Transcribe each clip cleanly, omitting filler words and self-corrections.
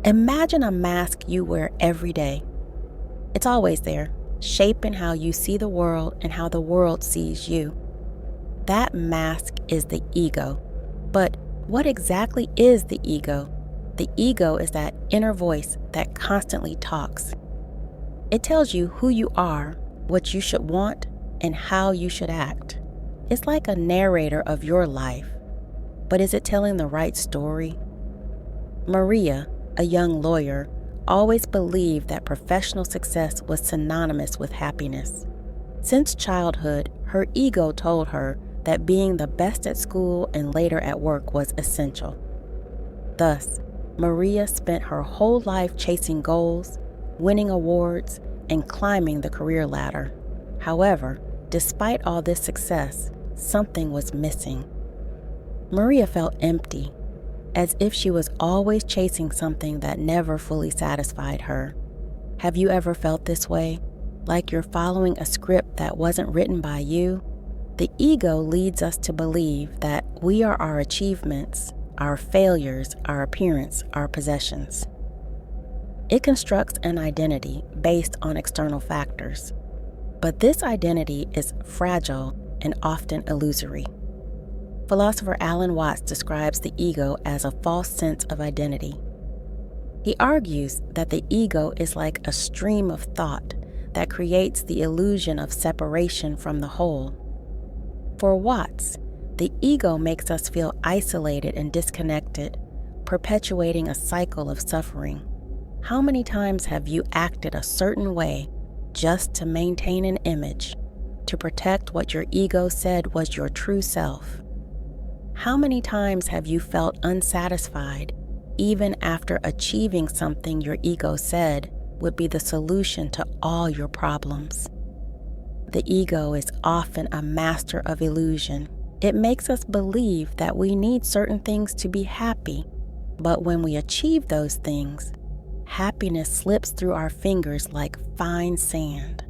Imagine a mask you wear every day. It's always there, shaping how you see the world and how the world sees you. That mask is the ego. But what exactly is the ego? The ego is that inner voice that constantly talks. It tells you who you are, what you should want, and how you should act. It's like a narrator of your life. But is it telling the right story? Maria, a young lawyer, always believed that professional success was synonymous with happiness. Since childhood, her ego told her that being the best at school and later at work was essential. Thus, Maria spent her whole life chasing goals, winning awards, and climbing the career ladder. However, despite all this success, something was missing. Maria felt empty, as if she was always chasing something that never fully satisfied her. Have you ever felt this way? Like you're following a script that wasn't written by you? The ego leads us to believe that we are our achievements, our failures, our appearance, our possessions. It constructs an identity based on external factors. But this identity is fragile and often illusory. Philosopher Alan Watts describes the ego as a false sense of identity. He argues that the ego is like a stream of thought that creates the illusion of separation from the whole. For Watts, the ego makes us feel isolated and disconnected, perpetuating a cycle of suffering. How many times have you acted a certain way just to maintain an image, to protect what your ego said was your true self? How many times have you felt unsatisfied even after achieving something your ego said would be the solution to all your problems? The ego is often a master of illusion. It makes us believe that we need certain things to be happy, but when we achieve those things, happiness slips through our fingers like fine sand.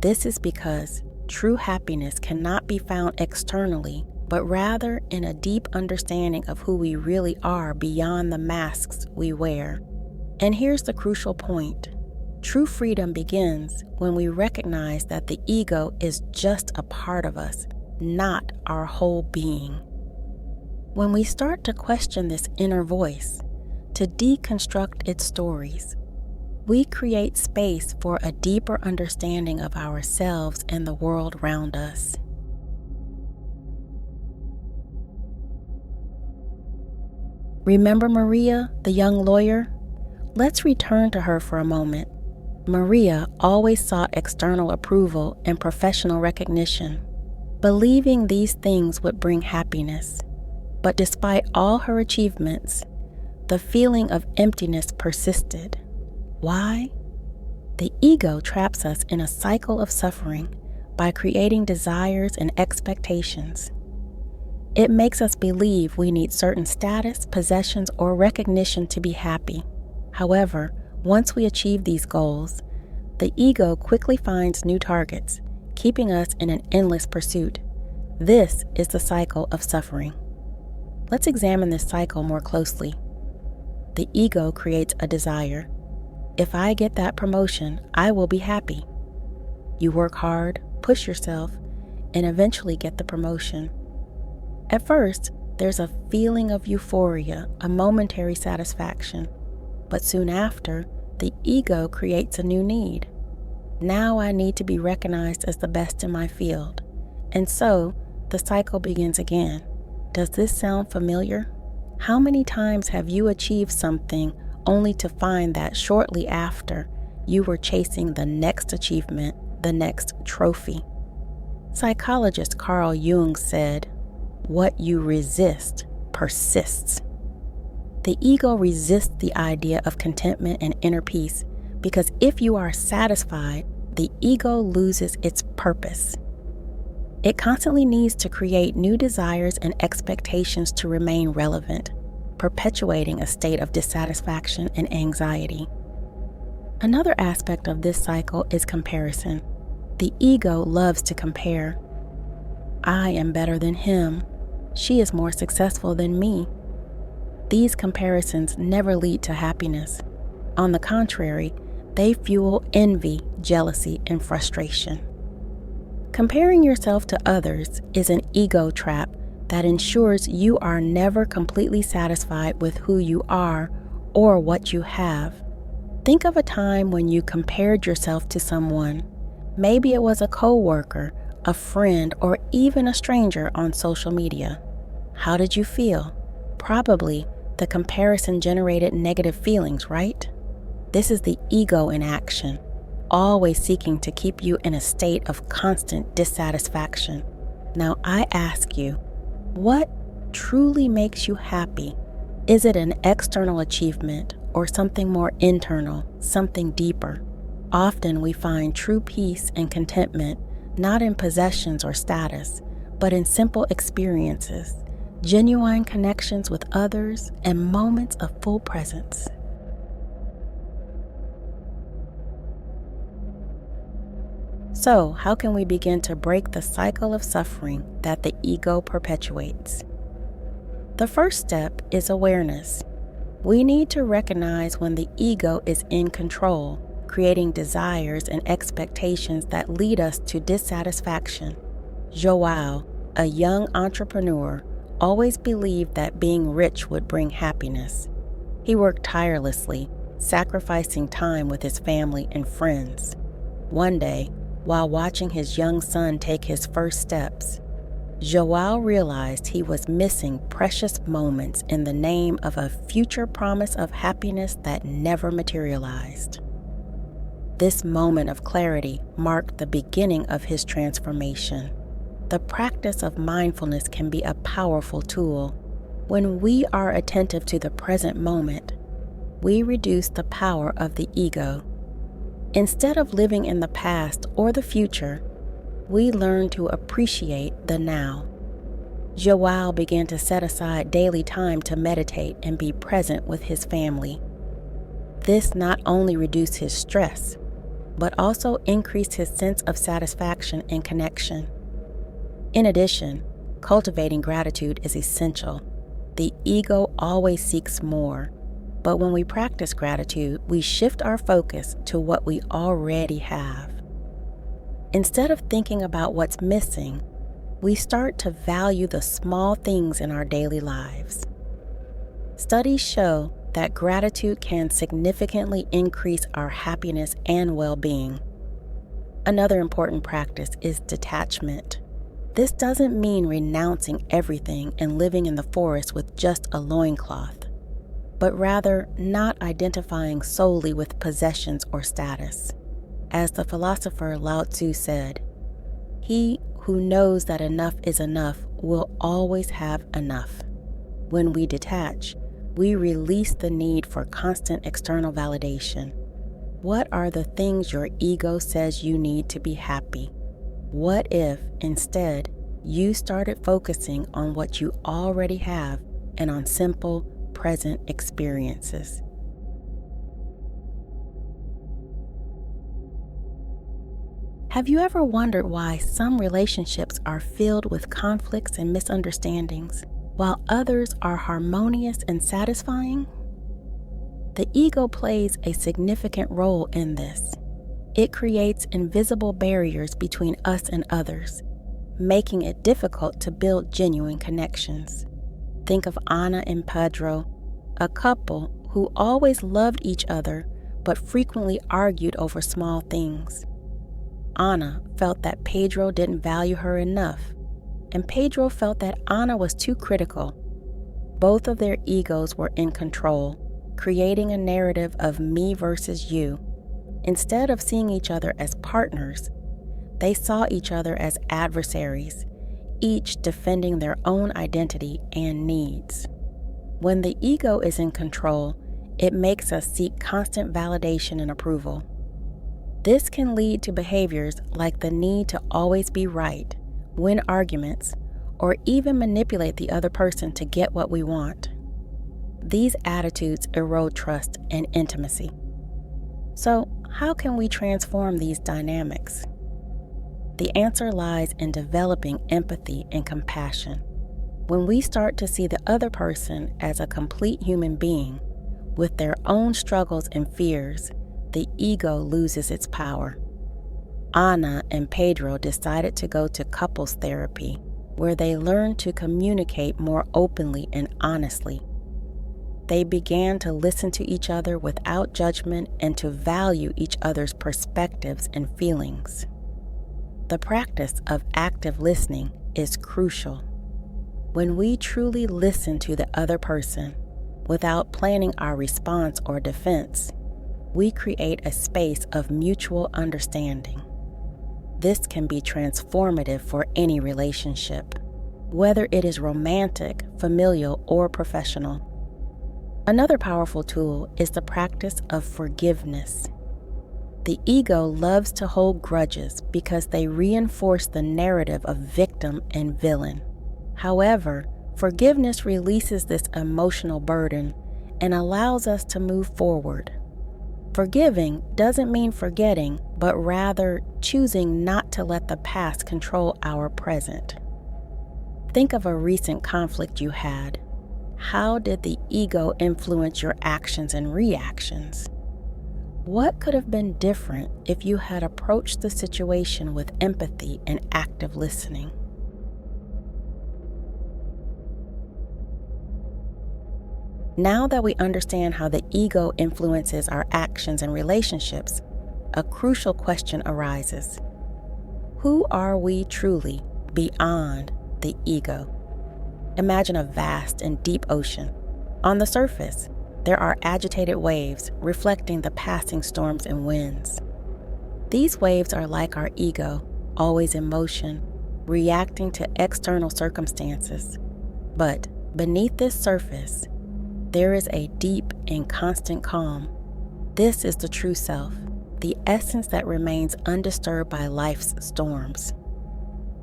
This is because true happiness cannot be found externally, but rather in a deep understanding of who we really are beyond the masks we wear. And here's the crucial point. True freedom begins when we recognize that the ego is just a part of us, not our whole being. When we start to question this inner voice, to deconstruct its stories, we create space for a deeper understanding of ourselves and the world around us. Remember Maria, the young lawyer? Let's return to her for a moment. Maria always sought external approval and professional recognition, believing these things would bring happiness. But despite all her achievements, the feeling of emptiness persisted. Why? The ego traps us in a cycle of suffering by creating desires and expectations. It makes us believe we need certain status, possessions, or recognition to be happy. However, once we achieve these goals, the ego quickly finds new targets, keeping us in an endless pursuit. This is the cycle of suffering. Let's examine this cycle more closely. The ego creates a desire. If I get that promotion, I will be happy. You work hard, push yourself, and eventually get the promotion. At first, there's a feeling of euphoria, a momentary satisfaction. But soon after, the ego creates a new need. Now I need to be recognized as the best in my field. And so, the cycle begins again. Does this sound familiar? How many times have you achieved something only to find that shortly after, you were chasing the next achievement, the next trophy? Psychologist Carl Jung said, "What you resist persists." The ego resists the idea of contentment and inner peace because if you are satisfied, the ego loses its purpose. It constantly needs to create new desires and expectations to remain relevant, perpetuating a state of dissatisfaction and anxiety. Another aspect of this cycle is comparison. The ego loves to compare. I am better than him. She is more successful than me. These comparisons never lead to happiness. On the contrary, they fuel envy, jealousy, and frustration. Comparing yourself to others is an ego trap that ensures you are never completely satisfied with who you are or what you have. Think of a time when you compared yourself to someone. Maybe it was a coworker, a friend, or even a stranger on social media. How did you feel? Probably the comparison generated negative feelings, right? This is the ego in action, always seeking to keep you in a state of constant dissatisfaction. Now I ask you, what truly makes you happy? Is it an external achievement or something more internal, something deeper? Often we find true peace and contentment not in possessions or status, but in simple experiences, genuine connections with others, and moments of full presence. So, how can we begin to break the cycle of suffering that the ego perpetuates? The first step is awareness. We need to recognize when the ego is in control, creating desires and expectations that lead us to dissatisfaction. Joao, a young entrepreneur, always believed that being rich would bring happiness. He worked tirelessly, sacrificing time with his family and friends. One day, while watching his young son take his first steps, Joao realized he was missing precious moments in the name of a future promise of happiness that never materialized. This moment of clarity marked the beginning of his transformation. The practice of mindfulness can be a powerful tool. When we are attentive to the present moment, we reduce the power of the ego. Instead of living in the past or the future, we learn to appreciate the now. Joao began to set aside daily time to meditate and be present with his family. This not only reduced his stress, but also increased his sense of satisfaction and connection. In addition, cultivating gratitude is essential. The ego always seeks more, but when we practice gratitude, we shift our focus to what we already have. Instead of thinking about what's missing, we start to value the small things in our daily lives. Studies show that gratitude can significantly increase our happiness and well-being. Another important practice is detachment. This doesn't mean renouncing everything and living in the forest with just a loincloth, but rather not identifying solely with possessions or status. As the philosopher Lao Tzu said, "He who knows that enough is enough will always have enough." When we detach, we release the need for constant external validation. What are the things your ego says you need to be happy? What if, instead, you started focusing on what you already have and on simple, present experiences? Have you ever wondered why some relationships are filled with conflicts and misunderstandings, while others are harmonious and satisfying? The ego plays a significant role in this. It creates invisible barriers between us and others, making it difficult to build genuine connections. Think of Ana and Pedro, a couple who always loved each other but frequently argued over small things. Ana felt that Pedro didn't value her enough, and Pedro felt that Ana was too critical. Both of their egos were in control, creating a narrative of me versus you. Instead of seeing each other as partners, they saw each other as adversaries, each defending their own identity and needs. When the ego is in control, it makes us seek constant validation and approval. This can lead to behaviors like the need to always be right, win arguments, or even manipulate the other person to get what we want. These attitudes erode trust and intimacy. So, how can we transform these dynamics? The answer lies in developing empathy and compassion. When we start to see the other person as a complete human being, With their own struggles and fears, the ego loses its power. Ana and Pedro decided to go to couples therapy, where they learned to communicate more openly and honestly. They began to listen to each other without judgment and to value each other's perspectives and feelings. The practice of active listening is crucial. When we truly listen to the other person, without planning our response or defense, we create a space of mutual understanding. This can be transformative for any relationship, whether it is romantic, familial, or professional. Another powerful tool is the practice of forgiveness. The ego loves to hold grudges because they reinforce the narrative of victim and villain. However, forgiveness releases this emotional burden and allows us to move forward. Forgiving doesn't mean forgetting, but rather choosing not to let the past control our present. Think of a recent conflict you had. How did the ego influence your actions and reactions? What could have been different if you had approached the situation with empathy and active listening? Now that we understand how the ego influences our actions and relationships, a crucial question arises. Who are we truly beyond the ego? Imagine a vast and deep ocean. On the surface, there are agitated waves reflecting the passing storms and winds. These waves are like our ego, always in motion, reacting to external circumstances. But beneath this surface, there is a deep and constant calm. This is the true self, the essence that remains undisturbed by life's storms.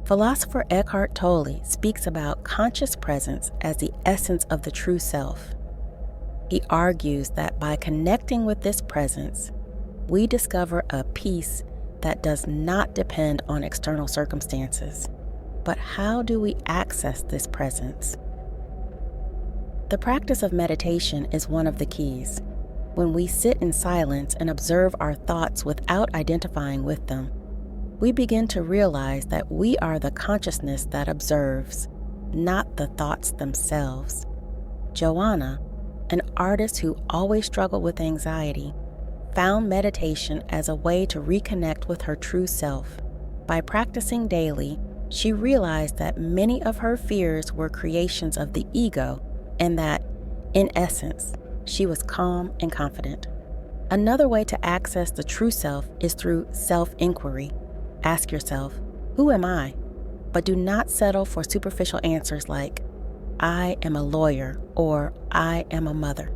Philosopher Eckhart Tolle speaks about conscious presence as the essence of the true self. He argues that by connecting with this presence, we discover a peace that does not depend on external circumstances. But how do we access this presence? The practice of meditation is one of the keys. When we sit in silence and observe our thoughts without identifying with them, we begin to realize that we are the consciousness that observes, not the thoughts themselves. Joanna, an artist who always struggled with anxiety, found meditation as a way to reconnect with her true self. By practicing daily, she realized that many of her fears were creations of the ego and that, in essence, she was calm and confident. Another way to access the true self is through self-inquiry. Ask yourself, who am I? But do not settle for superficial answers like, I am a lawyer or I am a mother.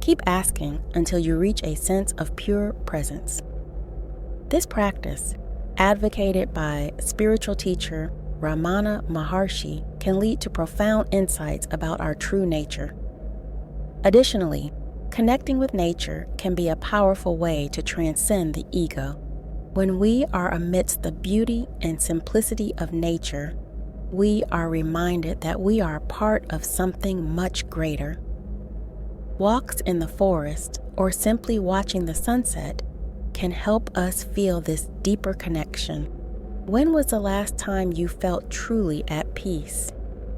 Keep asking until you reach a sense of pure presence. This practice, advocated by spiritual teacher Ramana Maharshi, can lead to profound insights about our true nature. Additionally, connecting with nature can be a powerful way to transcend the ego. When we are amidst the beauty and simplicity of nature, we are reminded that we are part of something much greater. Walks in the forest or simply watching the sunset can help us feel this deeper connection. When was the last time you felt truly at peace?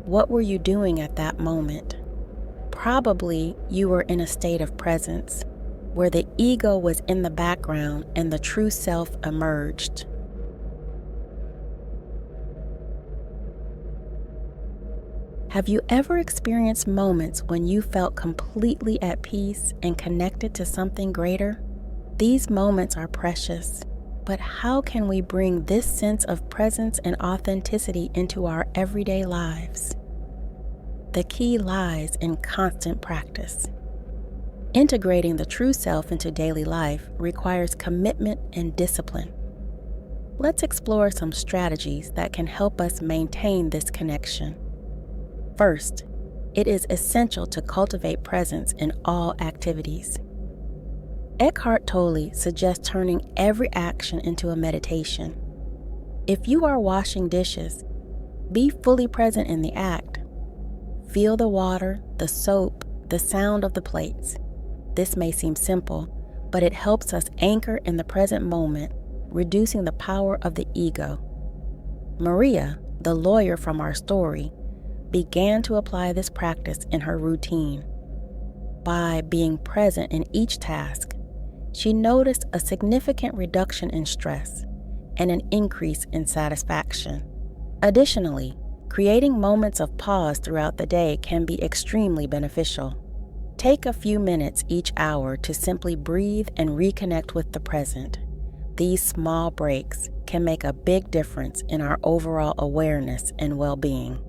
What were you doing at that moment? Probably you were in a state of presence, where the ego was in the background and the true self emerged. Have you ever experienced moments when you felt completely at peace and connected to something greater? These moments are precious, but how can we bring this sense of presence and authenticity into our everyday lives? The key lies in constant practice. Integrating the true self into daily life requires commitment and discipline. Let's explore some strategies that can help us maintain this connection. First, it is essential to cultivate presence in all activities. Eckhart Tolle suggests turning every action into a meditation. If you are washing dishes, be fully present in the act. Feel the water, the soap, the sound of the plates. this may seem simple, but it helps us anchor in the present moment, reducing the power of the ego. Maria, the lawyer from our story, began to apply this practice in her routine. By being present in each task, she noticed a significant reduction in stress and an increase in satisfaction. Additionally, creating moments of pause throughout the day can be extremely beneficial. Take a few minutes each hour to simply breathe and reconnect with the present. These small breaks can make a big difference in our overall awareness and well-being.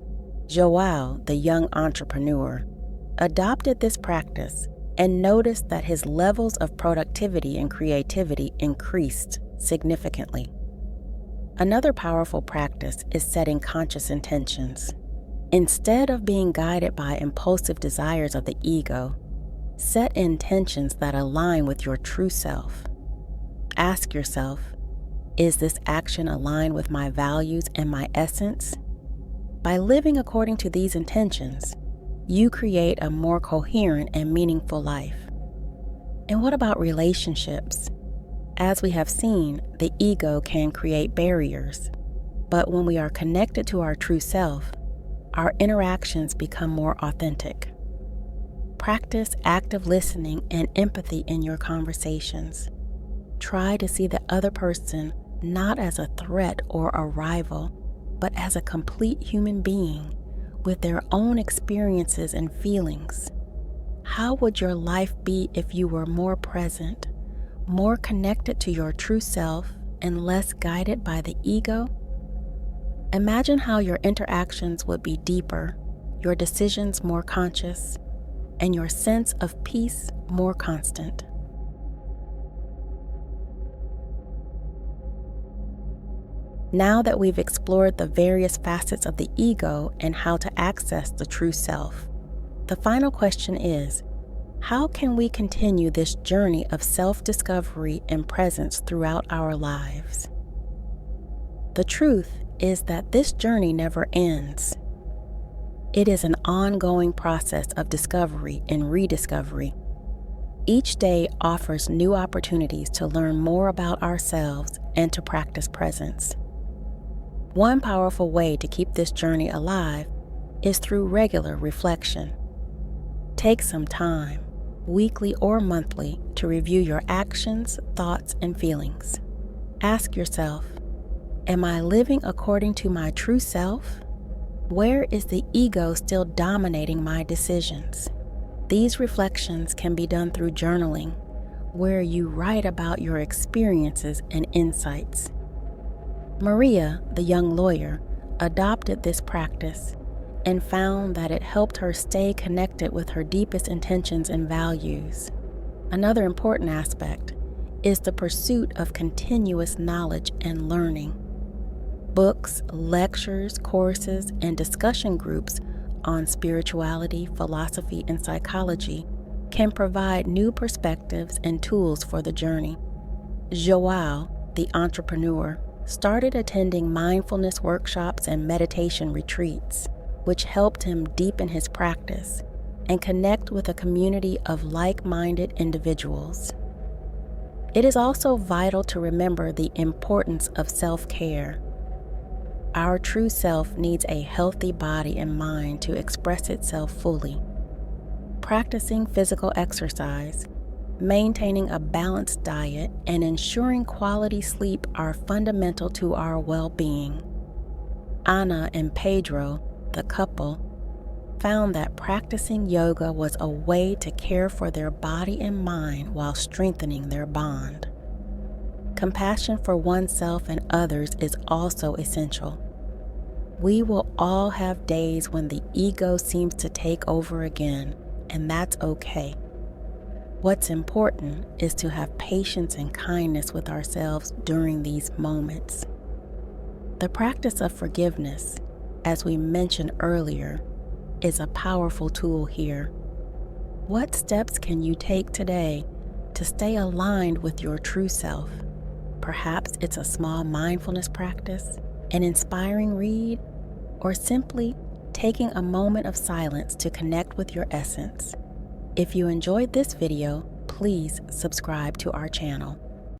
Joao, the young entrepreneur, adopted this practice and noticed that his levels of productivity and creativity increased significantly. Another powerful practice is setting conscious intentions. Instead of being guided by impulsive desires of the ego, set intentions that align with your true self. Ask yourself, is this action aligned with my values and my essence? By living according to these intentions, you create a more coherent and meaningful life. And what about relationships? As we have seen, the ego can create barriers, but when we are connected to our true self, our interactions become more authentic. Practice active listening and empathy in your conversations. Try to see the other person not as a threat or a rival, but as a complete human being with their own experiences and feelings. How would your life be if you were more present, more connected to your true self, and less guided by the ego? Imagine how your interactions would be deeper, your decisions more conscious, and your sense of peace more constant. Now that we've explored the various facets of the ego and how to access the true self, the final question is, how can we continue this journey of self-discovery and presence throughout our lives? The truth is that this journey never ends. It is an ongoing process of discovery and rediscovery. Each day offers new opportunities to learn more about ourselves and to practice presence. One powerful way to keep this journey alive is through regular reflection. Take some time, weekly or monthly, to review your actions, thoughts, and feelings. Ask yourself, am I living according to my true self? Where is the ego still dominating my decisions? These reflections can be done through journaling, where you write about your experiences and insights. Maria, the young lawyer, adopted this practice and found that it helped her stay connected with her deepest intentions and values. Another important aspect is the pursuit of continuous knowledge and learning. Books, lectures, courses, and discussion groups on spirituality, philosophy, and psychology can provide new perspectives and tools for the journey. Joao, the entrepreneur, started attending mindfulness workshops and meditation retreats, which helped him deepen his practice and connect with a community of like-minded individuals. It is also vital to remember the importance of self-care. Our true self needs a healthy body and mind to express itself fully. Practicing physical exercise, maintaining a balanced diet, and ensuring quality sleep are fundamental to our well-being. Ana and Pedro, the couple, found that practicing yoga was a way to care for their body and mind while strengthening their bond. Compassion for oneself and others is also essential. We will all have days when the ego seems to take over again, and that's okay. What's important is to have patience and kindness with ourselves during these moments. The practice of forgiveness, as we mentioned earlier, is a powerful tool here. What steps can you take today to stay aligned with your true self? Perhaps it's a small mindfulness practice, an inspiring read, or simply taking a moment of silence to connect with your essence. If you enjoyed this video, please subscribe to our channel.